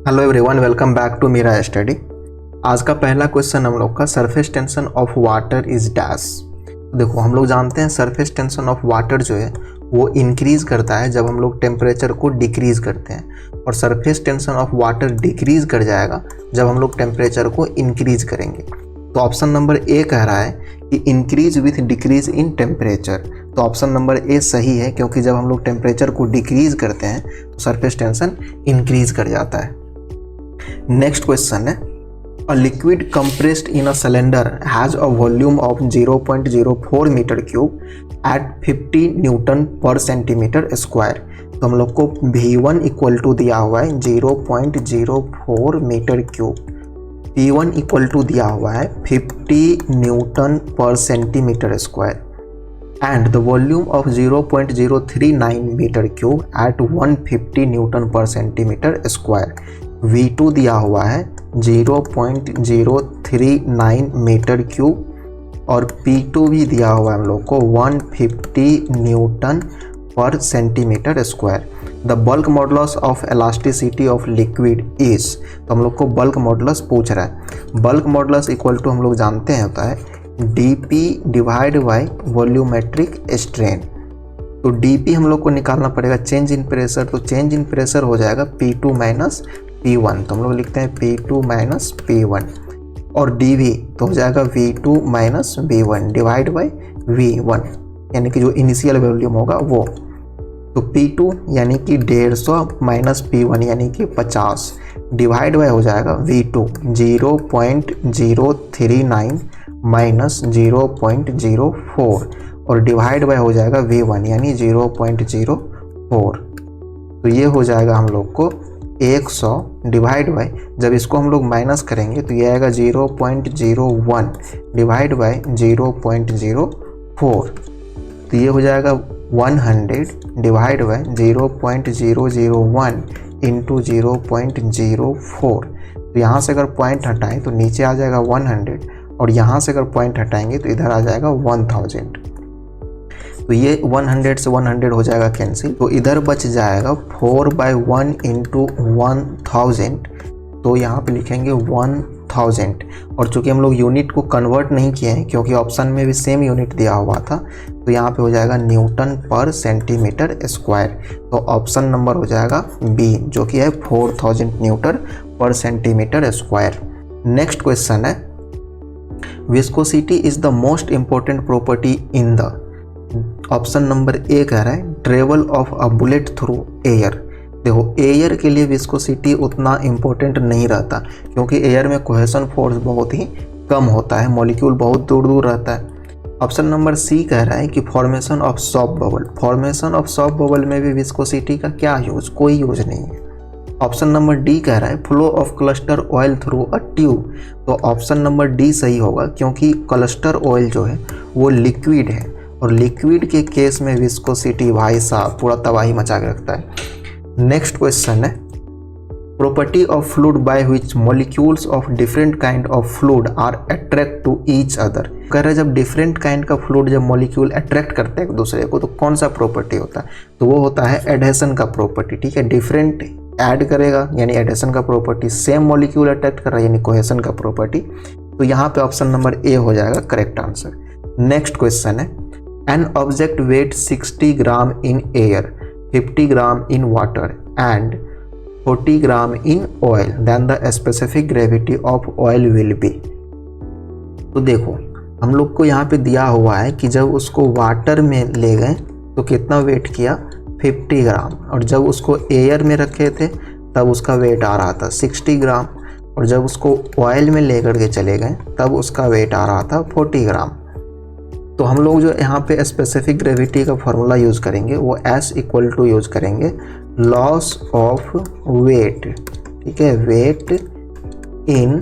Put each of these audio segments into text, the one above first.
Hello everyone, welcome back to मेरा study. आज का पहला क्वेश्चन हम लोग का surface tension of water is dash. देखो, हम लोग जानते हैं सरफेस टेंशन ऑफ वाटर जो है वो इंक्रीज करता है जब हम लोग टेम्परेचर को डिक्रीज करते हैं, और surface tension of water decrease कर जाएगा जब हम लोग टेम्परेचर को इंक्रीज करेंगे। तो ऑप्शन नंबर ए कह रहा है कि increase with decrease in temperature. तो ऑप्शन नंबर ए सही है, क्योंकि जब हम लोग टेम्परेचर को डिक्रीज करते हैं तो सरफेस टेंशन इंक्रीज कर जाता है। नेक्स्ट क्वेश्चन है, a liquid compressed in a cylinder has a volume of 0.04 metre cube at 50 newton per centimetre square. तो हम लोग को V1 इक्वल टू दिया हुआ है 0.04 metre cube, P1 equal to दिया हुआ है 50 newton per centimetre square, and the volume of 0.039 meter cube at 150 Newton per centimetre square. V2 दिया हुआ है 0.039 मीटर क्यूब और P2 भी दिया हुआ है हम लोग को 150 Newton per centimetre square. The bulk modulus of elasticity of liquid is, तो हम लोग को बल्क मॉडुलस पूछ रहा है। बल्क मॉडुलस इक्वल टू हम लोग जानते हैं होता है dP divide by volumetric strain. तो dP हम लोग को निकालना पड़ेगा चेंज इन प्रेशर, तो चेंज इन प्रेशर हो जाएगा P2 माइनस P1, तो हम लोग लिखते हैं P2 माइनस P1, और dV तो हो जाएगा V2 minus V1 divide by V1, यानी कि जो इनिशियल वॉल्यूम होगा वो। तो P2 यानी कि 150 माइनस P1 यानी कि 50 डिवाइड बाई हो जाएगा V2 0.039 माइनस 0.04 और डिवाइड बाय हो जाएगा V1 यानी 0.04। तो ये हो जाएगा हम लोग को 100 डिवाइड बाय, जब इसको हम लोग माइनस करेंगे तो ये आएगा 0.01 डिवाइड बाय 0.04। तो ये हो जाएगा 100 डिवाइड बाय 0.001 इंटू 0.04। तो यहाँ से अगर पॉइंट हटाएं तो नीचे आ जाएगा 100, और यहाँ से अगर पॉइंट हटाएंगे तो इधर आ जाएगा 1000। तो ये 100 से 100 हो जाएगा कैंसिल, तो इधर बच जाएगा 4/1 इंटू 1000। तो यहाँ पे लिखेंगे 1000, और चूंकि हम लोग यूनिट को कन्वर्ट नहीं किए हैं क्योंकि ऑप्शन में भी सेम यूनिट दिया हुआ था, तो यहाँ पे हो जाएगा न्यूटन पर सेंटीमीटर स्क्वायर। तो ऑप्शन नंबर हो जाएगा बी, जो कि है 4000 Newton per centimetre square. Next question है, viscosity is the most important property in the, option number ए कह रहा है travel of a bullet through air. देखो, एयर के लिए विस्कोसिटी उतना इंपॉर्टेंट नहीं रहता, क्योंकि एयर में कोहेशन फोर्स बहुत ही कम होता है, मॉलिक्यूल बहुत दूर दूर रहता है। ऑप्शन नंबर सी कह रहा है कि formation of soft bubble, formation of soft bubble में भी विस्कोसिटी का क्या यूज, कोई यूज नहीं है। ऑप्शन नंबर डी कह रहा है flow of cluster oil through a tube. तो ऑप्शन नंबर डी सही होगा, क्योंकि क्लस्टर ऑयल जो है वो लिक्विड है, और लिक्विड के केस में विस्कोसिटी भाई साहब पूरा तबाही मचा के रखता है। नेक्स्ट क्वेश्चन है, property of fluid by which molecules of different kind of fluid are attract to each other. कह रहे हैं जब डिफरेंट काइंड का फ्लूइड जब मॉलिक्यूल अट्रैक्ट करते हैं एक दूसरे को तो कौन सा प्रॉपर्टी होता है, तो वो होता है एडहेशन का प्रॉपर्टी। ठीक है, डिफरेंट ऐड करेगा यानी एडहेशन का प्रॉपर्टी, सेम मॉलिक्यूल अट्रैक्ट कर रहा है यानी कोहेशन का प्रॉपर्टी। तो यहाँ पे ऑप्शन नंबर ए हो जाएगा करेक्ट आंसर। नेक्स्ट क्वेश्चन है, an object weight 60 gram in air, 50 gram in water and 40 gram in oil, then the specific gravity of oil will be. तो देखो, हम लोग को यहाँ पे दिया हुआ है कि जब उसको वाटर में ले गए तो कितना वेट किया 50 ग्राम, और जब उसको एयर में रखे थे तब उसका वेट आ रहा था 60 ग्राम, और जब उसको ऑयल में लेकर के चले गए तब उसका वेट आ रहा था 40 ग्राम। तो हम लोग जो यहाँ पे स्पेसिफिक ग्रेविटी का फॉर्मूला यूज़ करेंगे वो S इक्वल टू यूज़ करेंगे लॉस ऑफ वेट। ठीक है, वेट इन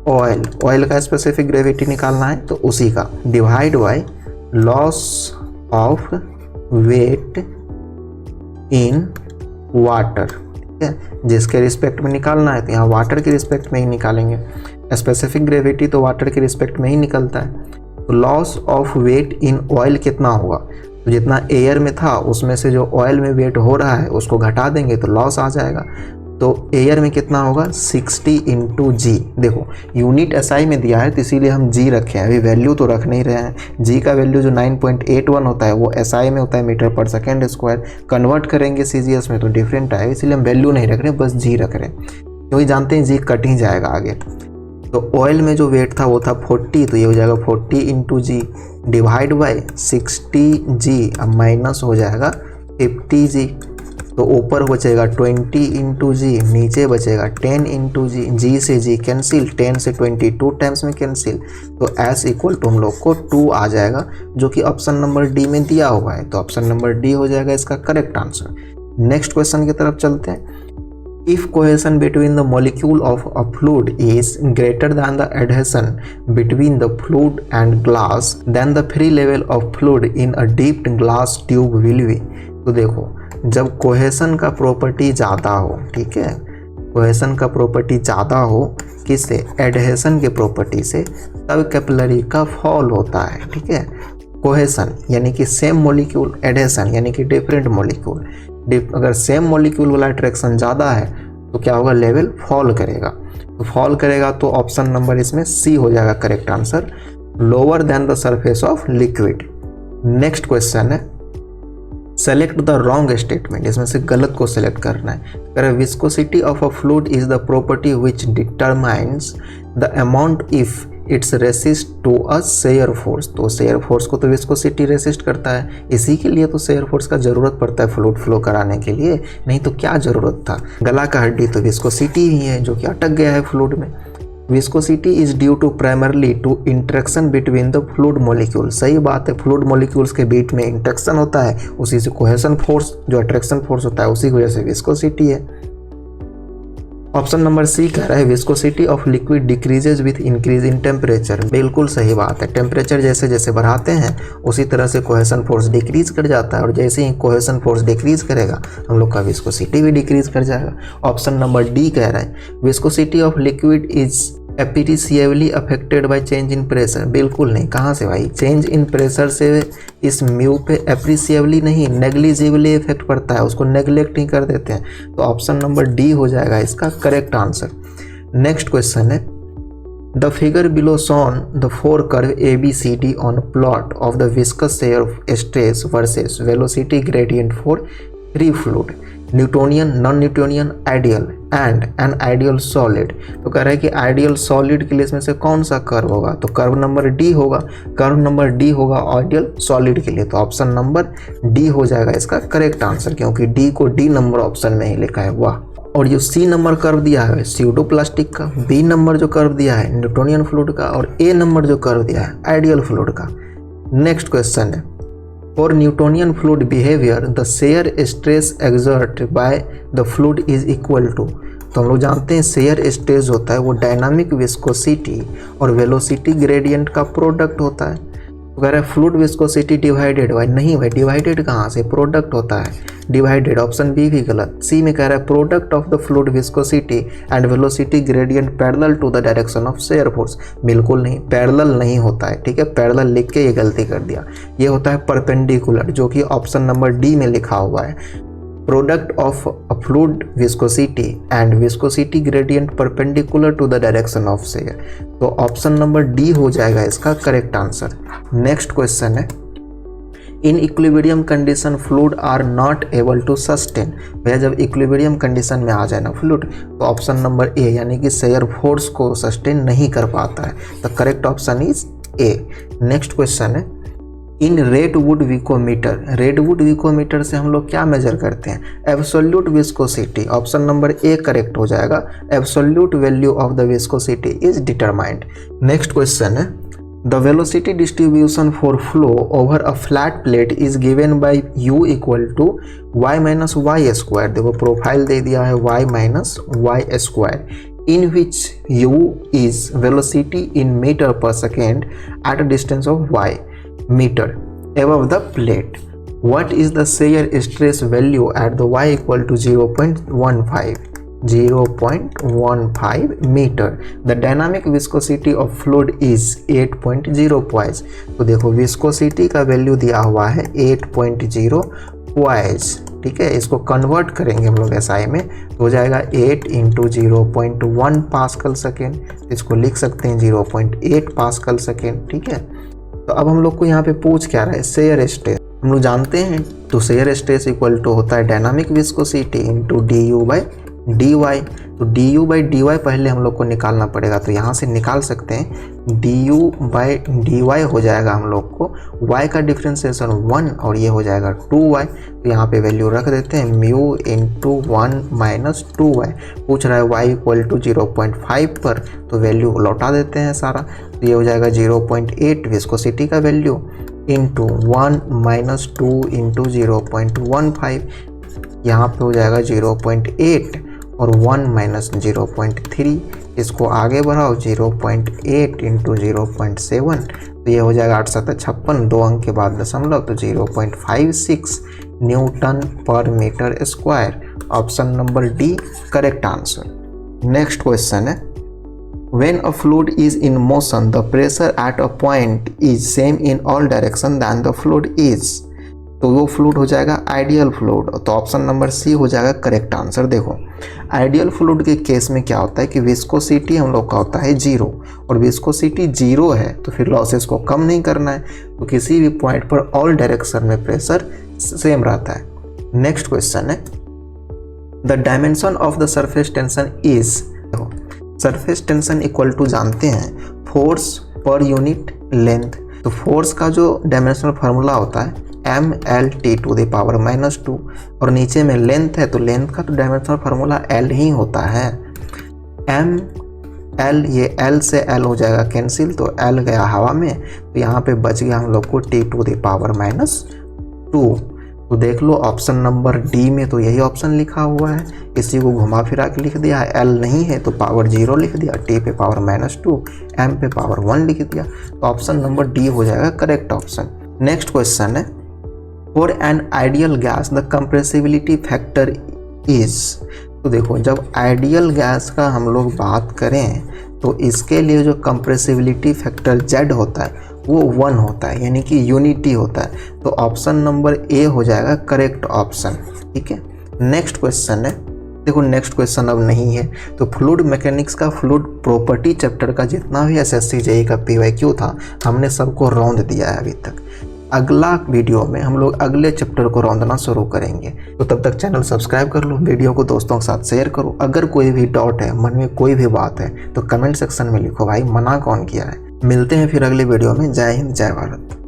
ऑयल, ऑयल का स्पेसिफिक ग्रेविटी निकालना है तो उसी का divide by loss of weight in water. ठीक है, जिसके रिस्पेक्ट में निकालना है तो यहाँ वाटर के रिस्पेक्ट में ही निकालेंगे, स्पेसिफिक ग्रेविटी तो वाटर के रिस्पेक्ट में ही निकलता है। तो loss of weight in oil कितना होगा, तो जितना एयर में था उसमें से जो ऑयल में वेट हो रहा है उसको घटा देंगे तो लॉस आ जाएगा। तो एयर में कितना होगा 60 इंटू जी। देखो यूनिट एसआई में दिया है तो इसीलिए हम जी रखे हैं, अभी वैल्यू तो रख नहीं रहे हैं। जी का वैल्यू जो 9.81 होता है वो एसआई में होता है मीटर पर सेकेंड स्क्वायर, कन्वर्ट करेंगे सीजीएस में तो डिफरेंट आएगा, इसीलिए हम वैल्यू नहीं रख रहे हैं, बस जी रख रहे हैं क्योंकि जानते हैं जी कट ही जाएगा आगे। तो ऑयल में जो वेट था वो था 40, तो ये हो जाएगा 40 इंटू जी डिवाइड बाई 60 जी, अब माइनस हो जाएगा 50 जी। तो ऊपर बचेगा 20 इंटू जी, नीचे बचेगा 10 इंटू जी, जी से जी कैंसिल, 10 से 22 टाइम्स में कैंसिल, तो एस इक्वल टू हम लोग को 2 आ जाएगा जो कि ऑप्शन नंबर डी में दिया हुआ है। तो ऑप्शन नंबर डी हो जाएगा इसका करेक्ट आंसर। नेक्स्ट क्वेश्चन की तरफ चलते हैं। If cohesion between the molecule of a fluid is greater than the adhesion between the fluid and glass, then the free level of fluid in a dipped glass tube will be। तो देखो जब cohesion का property ज़्यादा हो, ठीक है, cohesion का property ज़्यादा हो किससे, एडहेशन के प्रॉपर्टी से, तब कैपिलरी का फॉल होता है। ठीक है, कोहेशन यानी कि सेम मॉलिक्यूल, एडहेशन यानी कि डिफरेंट मॉलिक्यूल। अगर सेम मॉलिक्यूल वाला अट्रैक्शन ज़्यादा है तो क्या होगा, लेवल फॉल करेगा। तो फॉल करेगा तो ऑप्शन नंबर इसमें सी हो जाएगा correct answer, lower than the surface of liquid. Next question है, सेलेक्ट द रॉन्ग स्टेटमेंट, इसमें से गलत को सेलेक्ट करना है। अगर viscosity of a fluid is the property which determines the amount if its resist to a shear force, तो shear force को तो विस्कोसिटी रेसिस्ट करता है, इसी के लिए तो शेयर फोर्स का जरूरत पड़ता है फ्लूइड फ्लो कराने के लिए, नहीं तो क्या जरूरत था। गला का हड्डी तो विस्कोसिटी ही है जो कि अटक गया है फ्लूइड में। Viscosity is due to primarily to interaction between the fluid molecule, सही बात है, फ्लूइड मॉलिक्यूल्स के बीच में इंटरेक्शन होता है, उसी से कोहेशन फोर्स जो अट्रैक्शन फोर्स होता है उसी की वजह से विस्कोसिटी है। ऑप्शन नंबर सी कह रहा है viscosity of liquid decreases with increase in temperature, बिल्कुल सही बात है। टेम्परेचर जैसे जैसे बढ़ाते हैं उसी तरह से कोहेशन फोर्स डिक्रीज कर जाता है, और जैसे ही कोहेशन फोर्स डिक्रीज करेगा हम लोग का विस्कोसिटी भी डिक्रीज कर जाएगा। ऑप्शन नंबर डी कह रहा है viscosity of liquid is appreciably affected by change in pressure, बिल्कुल नहीं। कहाँ से भाई, चेंज इन प्रेशर से इस म्यू पे एप्रिसिएबली नहीं नेग्लिजिबली इफेक्ट पड़ता है, उसको नेग्लेक्ट ही कर देते हैं। तो ऑप्शन नंबर डी हो जाएगा इसका करेक्ट आंसर। नेक्स्ट क्वेश्चन है, the figure below shown the four curve A B C D on plot of the viscous shear stress versus velocity gradient for free fluid, Newtonian, non Newtonian, ideal and an ideal solid. तो कह रहा है कि ideal solid के लिए इसमें से कौन सा कर्व होगा, तो कर्व नंबर डी होगा, कर्व नंबर डी होगा आइडियल सॉलिड के लिए। तो ऑप्शन नंबर डी हो जाएगा इसका करेक्ट आंसर, क्योंकि डी को डी नंबर ऑप्शन में ही लिखा है, वाह। और जो सी नंबर कर्व दिया है स्यूडो प्लास्टिक का, बी नंबर जो कर्व दिया है न्यूटोनियन फ्लूइड का, और ए नंबर जो कर्व दिया है आइडियल फ्लूइड का। नेक्स्ट क्वेश्चन है, For Newtonian fluid behavior, the shear stress exerted by the fluid is equal to। तो हम लोग जानते हैं शेयर स्ट्रेस होता है वो डायनामिक विस्कोसिटी और वेलोसिटी ग्रेडियंट का प्रोडक्ट होता है। तो कह रहा है फ्लूइड विस्कोसिटी डिवाइडेड बाय, नहीं भाई डिवाइडेड कहाँ से, प्रोडक्ट होता है डिवाइडेड, ऑप्शन बी भी गलत। सी में कह रहा है product of the fluid viscosity and velocity gradient parallel to the direction of shear force, बिल्कुल नहीं, पैरेलल नहीं होता है। ठीक है, पैरेलल लिख के ये गलती कर दिया, ये होता है परपेंडिकुलर, जो कि ऑप्शन नंबर डी में लिखा हुआ है। Product of a fluid viscosity and viscosity gradient perpendicular to the direction of shear, तो ऑप्शन नंबर डी हो जाएगा इसका करेक्ट आंसर। नेक्स्ट क्वेश्चन है, in equilibrium condition fluid are not able to sustain, भैया जब इक्विलिब्रियम कंडीशन में आ जाए ना फ्लूइड तो ऑप्शन नंबर ए यानी कि शेयर फोर्स को सस्टेन नहीं कर पाता है, तो correct option is a. Next question है, इन रेडवुड विकोमीटर, रेडवुड विकोमीटर से हम लोग क्या मेजर करते हैं, absolute viscosity, option number A correct हो जाएगा, absolute value of the viscosity is determined. Next question है, the velocity distribution for flow over a flat plate is given by u equal to y minus y square, देखो profile दे दिया है y minus y square, in which u is velocity in meter per second at a distance of y meter above the plate. What is the shear stress value at the y equal to 0.15 meter? The dynamic viscosity of fluid is 8.0 poise। तो देखो viscosity का value दिया हुआ है 8.0 poise। ठीक है, इसको convert करेंगे हम लोग एसआई में तो हो जाएगा 8 इंटू 0.1 पास्कल सेकेंड। इसको लिख सकते हैं 0.8 पास्कल सेकेंड। ठीक है, तो अब हम लोग को यहाँ पे पूछ क्या रहा है, शेयर स्ट्रेस। हम लोग जानते हैं तो शेयर स्ट्रेस इक्वल टू होता है dynamic viscosity into d u by d y. तो d u by d y पहले हम लोग को निकालना पड़ेगा, तो यहाँ से निकाल सकते हैं d u by d y हो जाएगा हम लोग को y का डिफ्रेंसिएशन 1 और ये हो जाएगा 2y। तो यहाँ पे वैल्यू रख देते हैं म्यू इंटू 1 माइनस 2y। पूछ रहा है y इक्वल टू 0.5 पर, तो वैल्यू लौटा देते हैं सारा। तो ये हो जाएगा 0.8 विस्कोसिटी का वैल्यू इंटू 1 माइनस 2 इंटू 0.15। यहाँ पे हो जाएगा 0.8 और 1 माइनस 0.3। इसको आगे बढ़ाओ 0.8 इंटू 0.7, तो ये हो जाएगा 8 7 56, 2 अंक के बाद दशमलव, तो 0.56 newton per metre square. Option number D correct answer. Next question है, When a fluid is in motion, the pressure at a point is same in all direction than the fluid is। तो वो fluid हो जाएगा ideal fluid, तो option number C हो जाएगा correct answer. देखो ideal fluid के केस में क्या होता है कि विस्कोसिटी हम लोग का होता है 0, और विस्कोसिटी 0 है तो फिर लॉसेस को कम नहीं करना है, तो किसी भी पॉइंट पर ऑल डायरेक्शन में प्रेशर सेम रहता है। नेक्स्ट क्वेश्चन है, the dimension of the surface tension is. Surface tension equal to जानते हैं फोर्स पर यूनिट लेंथ। तो फोर्स का जो डायमेंशनल फार्मूला होता है mlt टू द पावर -2, और नीचे में लेंथ है तो लेंथ का तो डायमेंशनल फार्मूला l ही होता है। m l, ये l से l हो जाएगा कैंसिल, तो l गया हवा में, तो यहाँ पे बच गया हम लोग को t टू द पावर -2। तो देख लो ऑप्शन नंबर डी में तो यही ऑप्शन लिखा हुआ है, इसी को घुमा फिरा के लिख दिया है। l नहीं है तो पावर 0 लिख दिया, t पे पावर -2, m पे पावर 1 लिख दिया, तो ऑप्शन नंबर डी हो जाएगा करेक्ट ऑप्शन। नेक्स्ट क्वेश्चन है, for an ideal gas the compressibility factor is. तो देखो जब आइडियल गैस का हम लोग बात करें तो इसके लिए जो कंप्रेसिबिलिटी फैक्टर Z होता है वो 1 होता है, यानी कि यूनिटी होता है, तो ऑप्शन नंबर ए हो जाएगा करेक्ट ऑप्शन। ठीक है, नेक्स्ट क्वेश्चन है, देखो नेक्स्ट क्वेश्चन अब नहीं है, तो फ्लूइड मैकेनिक्स का फ्लूइड प्रॉपर्टी चैप्टर का जितना भी एसएससी जेईई का पीवाईक्यू था हमने सबको रौंद दिया है अभी तक। अगला वीडियो में हम लोग अगले चैप्टर को रौंदना शुरू करेंगे, तो तब तक चैनल सब्सक्राइब कर लो, वीडियो को दोस्तों के साथ शेयर करो। अगर कोई भी डाउट है, मन में कोई भी बात है तो कमेंट सेक्शन में लिखो, भाई मना कौन किया है। मिलते हैं फिर अगले वीडियो में। जय हिंद, जय भारत।